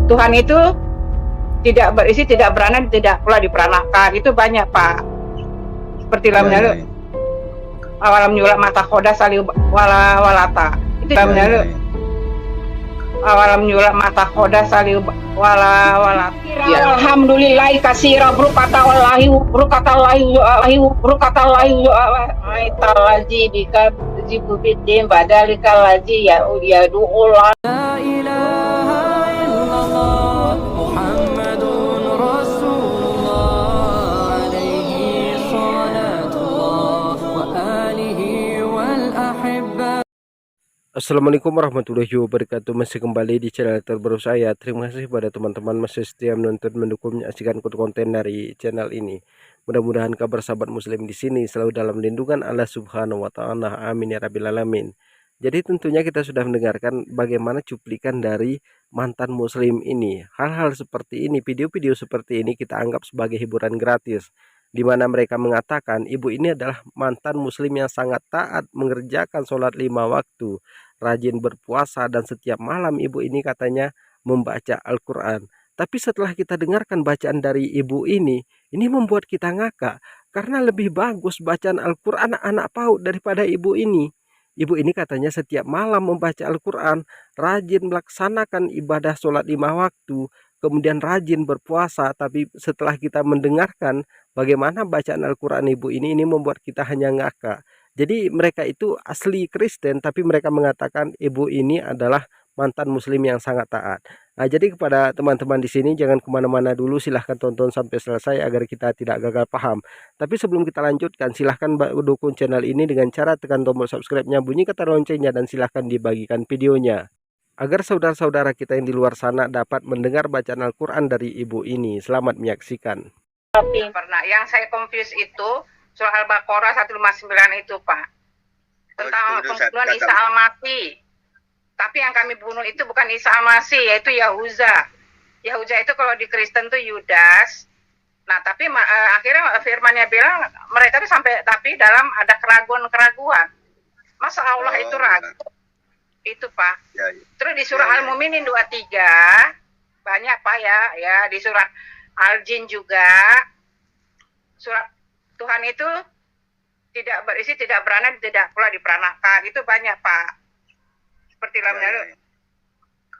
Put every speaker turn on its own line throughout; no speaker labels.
Tuhan itu tidak berisi, tidak beranak, tidak pula diperanakan. Itu banyak, Pak. Seperti lamnya lu awalam nyulak mata khoda sali wala walata. Itu lamnya lu awalam nyulak mata khoda sali wala walata. Alhamdulillah kasira berukatallahi talaji bika jibubiddin badalikal laji ya du'ullah.
La ilaha illallah Muhammadun Rasulullah alaihi salatullah wa alihi wal ahibba.
Assalamualaikum warahmatullahi wabarakatuh. Masih kembali di channel terbaru saya. Terima kasih pada teman-teman masih setia menonton, mendukung, menyaksikan konten dari channel ini. Mudah-mudahan kabar sahabat muslim di sini selalu dalam lindungan Allah Subhanahu wa taala. Amin ya rabbil alamin. Jadi tentunya kita sudah mendengarkan bagaimana cuplikan dari mantan muslim ini. Hal-hal seperti ini, video-video seperti ini kita anggap sebagai hiburan gratis, di mana mereka mengatakan ibu ini adalah mantan muslim yang sangat taat, mengerjakan sholat 5 waktu, rajin berpuasa, dan setiap malam ibu ini katanya membaca Al-Quran. Tapi setelah kita dengarkan bacaan dari ibu ini membuat kita ngakak, karena lebih bagus bacaan Al-Quran anak PAUD daripada ibu ini. Ibu ini katanya setiap malam membaca Al-Quran, rajin melaksanakan ibadah sholat 5 waktu, kemudian rajin berpuasa. Tapi setelah kita mendengarkan bagaimana bacaan Al-Quran ibu ini membuat kita hanya ngakak. Jadi mereka itu asli Kristen, tapi mereka mengatakan ibu ini adalah mantan muslim yang sangat taat. Nah, jadi kepada teman-teman di sini jangan kemana-mana dulu, silahkan tonton sampai selesai agar kita tidak gagal paham. Tapi sebelum kita lanjutkan, silahkan dukung channel ini dengan cara tekan tombol subscribe-nya, bunyi kata loncengnya, dan silahkan dibagikan videonya agar saudara-saudara kita yang di luar sana dapat mendengar bacaan Al-Quran dari ibu ini. Selamat menyaksikan.
Pernah yang saya confuse itu surah Al-Baqarah 159 itu, Pak, tentang pembunuhan Isa Al-Masih. Tapi yang kami bunuh itu bukan Isa Al-Masih, yaitu Yahuza. Yahuza itu kalau di Kristen tuh Yudas. Nah, tapi akhirnya firmannya bilang mereka tuh sampai tapi dalam ada keraguan-keraguan. Masa Allah itu ragu? Itu, Pak. Ya. Terus di surah Al-Mu'minin 23 banyak, Pak, ya di surat Al-Jin juga. Surat Tuhan itu tidak berisi, tidak beranak, tidak pula diperanakan. Itu banyak, Pak. Seperti lamnya lu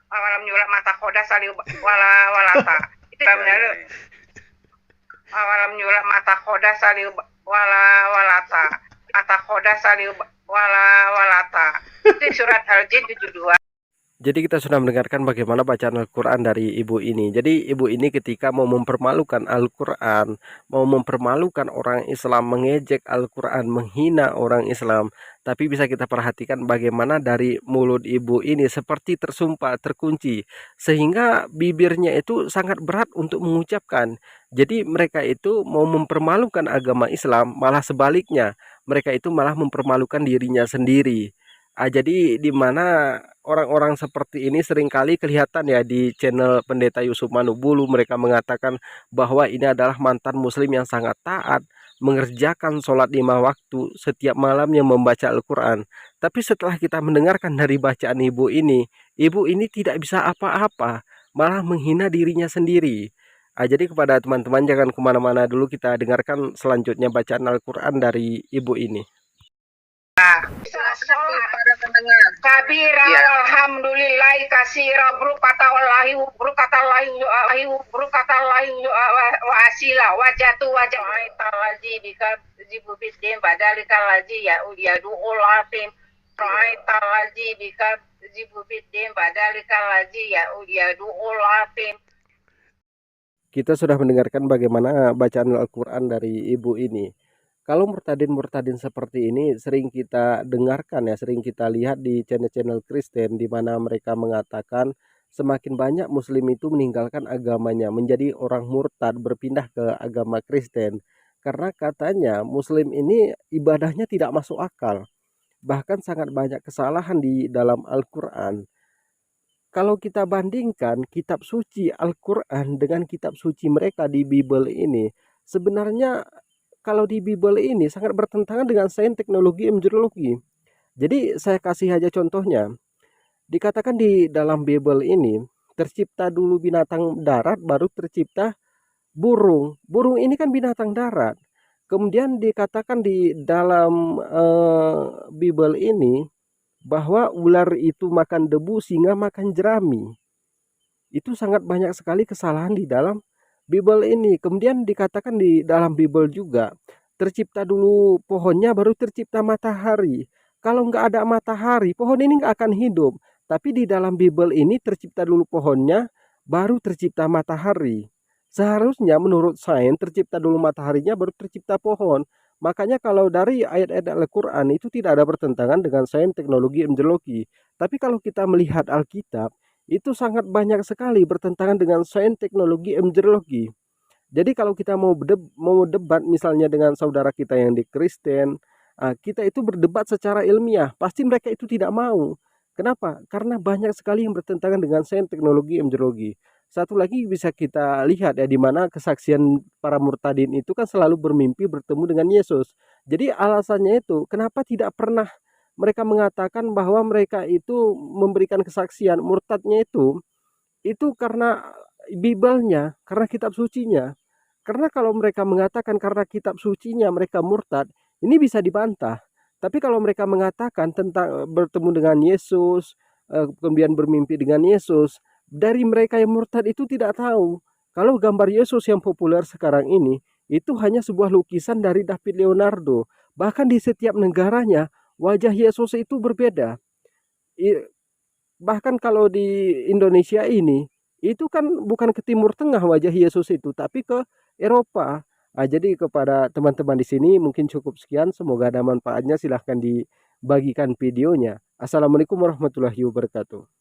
awalam nyulak mata khoda sali wala walata. Itu lamnya lu awalam nyulak mata khoda sali wala walata. Mata khoda sali wala walata. Itu surat Al-Jin 72.
Jadi kita sudah mendengarkan bagaimana bacaan Al-Quran dari ibu ini. Jadi ibu ini ketika mau mempermalukan Al-Quran, mau mempermalukan orang Islam, mengejek Al-Quran, menghina orang Islam. Tapi bisa kita perhatikan bagaimana dari mulut ibu ini seperti tersumpat, terkunci. Sehingga bibirnya itu sangat berat untuk mengucapkan. Jadi mereka itu mau mempermalukan agama Islam, malah sebaliknya. Mereka itu malah mempermalukan dirinya sendiri. Jadi di mana orang-orang seperti ini seringkali kelihatan ya di channel Pendeta Yusuf Manubulu. Mereka mengatakan bahwa ini adalah mantan muslim yang sangat taat, mengerjakan sholat 5 waktu, setiap malamnya membaca Al-Quran. Tapi setelah kita mendengarkan dari bacaan ibu ini tidak bisa apa-apa, malah menghina dirinya sendiri. Jadi kepada teman-teman jangan kemana-mana dulu, kita dengarkan selanjutnya bacaan Al-Quran dari ibu ini.
Para pendengar kabira alhamdulillah kasira berukatallahi wa asila wajatu wajah talaji bika jibubiddin badalikal laji ya du'ul afim talaji bika jibubiddin badalikal laji ya du'ul afim.
Kita sudah mendengarkan bagaimana bacaan Al-Quran dari ibu ini. Kalau murtadin-murtadin seperti ini sering kita dengarkan ya, sering kita lihat di channel-channel Kristen, di mana mereka mengatakan semakin banyak muslim itu meninggalkan agamanya, menjadi orang murtad, berpindah ke agama Kristen. Karena katanya muslim ini ibadahnya tidak masuk akal. Bahkan sangat banyak kesalahan di dalam Al-Quran. Kalau kita bandingkan kitab suci Al-Quran dengan kitab suci mereka di Bible ini, sebenarnya kalau di Bible ini sangat bertentangan dengan sains, teknologi, embriologi. Jadi saya kasih aja contohnya. Dikatakan di dalam Bible ini tercipta dulu binatang darat, baru tercipta burung. Burung ini kan binatang darat. Kemudian dikatakan di dalam Bible ini bahwa ular itu makan debu, singa makan jerami. Itu sangat banyak sekali kesalahan di dalam Bible ini. Kemudian dikatakan di dalam Bible juga, tercipta dulu pohonnya baru tercipta matahari. Kalau nggak ada matahari, pohon ini nggak akan hidup. Tapi di dalam Bible ini tercipta dulu pohonnya, baru tercipta matahari. Seharusnya menurut sains tercipta dulu mataharinya baru tercipta pohon. Makanya kalau dari ayat-ayat Al-Quran itu tidak ada pertentangan dengan sains, teknologi, embriologi. Tapi kalau kita melihat Alkitab, itu sangat banyak sekali bertentangan dengan sains, teknologi, embriologi. Jadi kalau kita mau debat misalnya dengan saudara kita yang di Kristen, kita itu berdebat secara ilmiah, pasti mereka itu tidak mau. Kenapa? Karena banyak sekali yang bertentangan dengan sains, teknologi, embriologi. Satu lagi bisa kita lihat ya, di mana kesaksian para murtadin itu kan selalu bermimpi bertemu dengan Yesus. Jadi alasannya itu kenapa tidak pernah mereka mengatakan bahwa mereka itu memberikan kesaksian murtadnya itu karena Bible-nya, karena kitab sucinya. Karena kalau mereka mengatakan karena kitab sucinya mereka murtad, ini bisa dibantah. Tapi kalau mereka mengatakan tentang bertemu dengan Yesus, kemudian bermimpi dengan Yesus, dari mereka yang murtad itu tidak tahu kalau gambar Yesus yang populer sekarang ini itu hanya sebuah lukisan dari David Leonardo. Bahkan di setiap negaranya wajah Yesus itu berbeda. Bahkan kalau di Indonesia ini itu kan bukan ke Timur Tengah wajah Yesus itu, tapi ke Eropa. Jadi kepada teman-teman di sini mungkin cukup sekian. Semoga ada manfaatnya. Silahkan dibagikan videonya. Assalamualaikum warahmatullahi wabarakatuh.